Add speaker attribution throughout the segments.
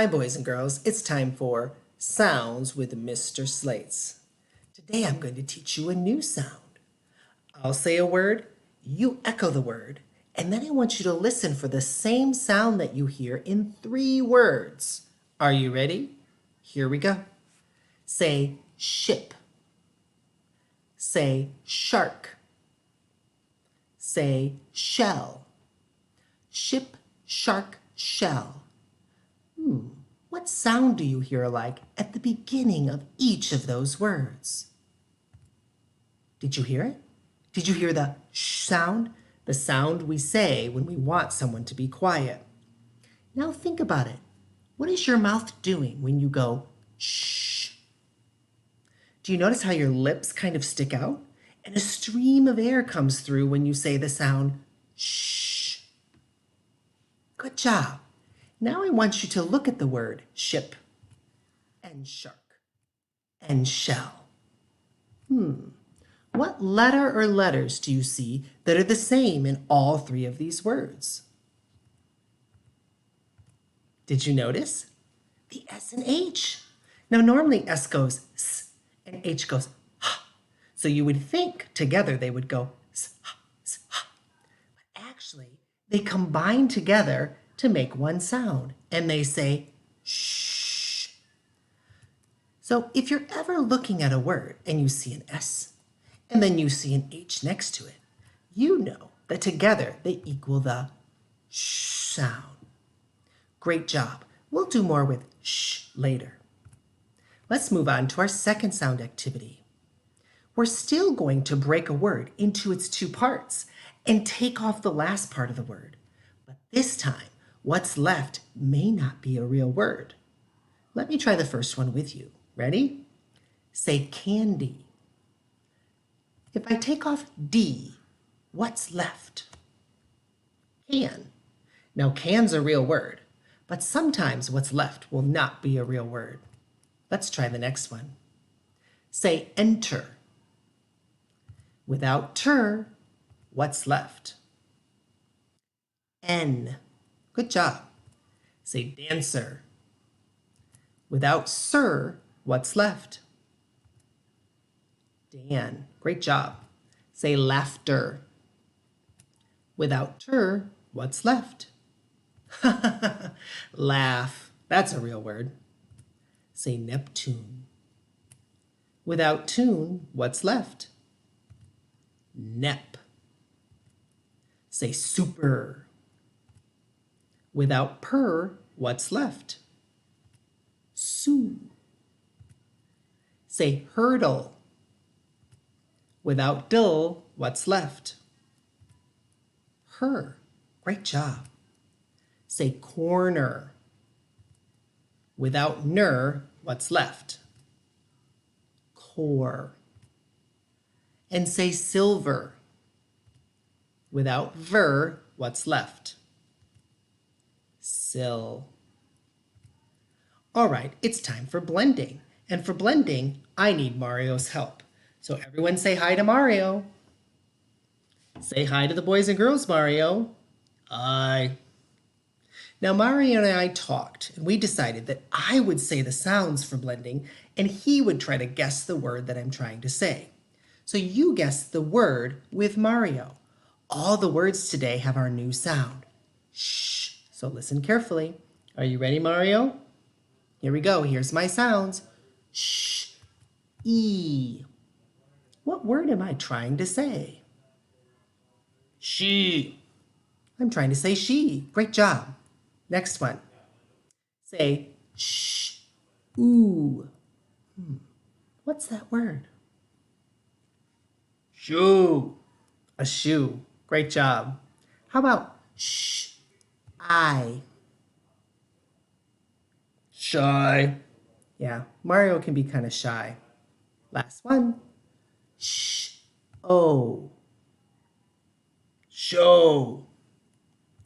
Speaker 1: Hi, boys and girls. It's time for Sounds with Mr. Slates. Today I'm going to teach you a new sound. I'll say a word, you echo the word, and then I want you to listen for the same sound that you hear in 3 words. Are you ready? Here we go. Say ship. Say shark. Say shell. Ship, shark, shell. What sound do you hear alike at the beginning of each of those words? Did you hear it? Did you hear the sh sound? The sound we say when we want someone to be quiet. Now think about it. What is your mouth doing when you go shh? Do you notice how your lips kind of stick out? And a stream of air comes through when you say the sound shh. Good job. Now I want you to look at the word ship and shark and shell. What letter or letters do you see that are the same in all 3 of these words? Did you notice? The S and H. Now normally S goes S and H goes H. So you would think together they would go S, H, S, H. But actually they combine together to make one sound, and they say shh. So if you're ever looking at a word and you see an S and then you see an H next to it, you know that together they equal the sh sound. Great job. We'll do more with sh later. Let's move on to our second sound activity. We're still going to break a word into its 2 parts and take off the last part of the word. But this time, what's left may not be a real word. Let me try the first one with you. Ready? Say candy. If I take off D, what's left? Can. Now, can's a real word, but sometimes what's left will not be a real word. Let's try the next one. Say enter. Without ter, what's left? N. Good job. Say dancer. Without sir, what's left? Dan. Great job. Say laughter. Without ter, what's left? Laugh. That's a real word. Say Neptune. Without tune, what's left? Nep. Say super. Without per, what's left? Sue. Say hurdle. Without dull, what's left? Her. Great job. Say corner. Without ner, what's left? Core. And say silver. Without ver, what's left? Sill. All right, it's time for blending. And for blending, I need Mario's help. So everyone say hi to Mario. Say hi to the boys and girls, Mario. Hi. Now, Mario and I talked, and we decided that I would say the sounds for blending, and he would try to guess the word that I'm trying to say. So you guess the word with Mario. All the words today have our new sound. Shh. So listen carefully. Are you ready, Mario? Here we go. Here's my sounds. Shh. E. What word am I trying to say? She. I'm trying to say she. Great job. Next one. Say shh. Ooh. What's that word? Shoe. A shoe. Great job. How about shh. I. Shy. Yeah, Mario can be kind of shy. Last one. Shh. Oh. Show.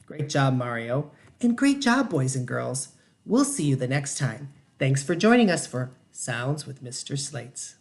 Speaker 1: Great job, Mario. And great job, boys and girls. We'll see you the next time. Thanks for joining us for Sounds with Mr. Slates.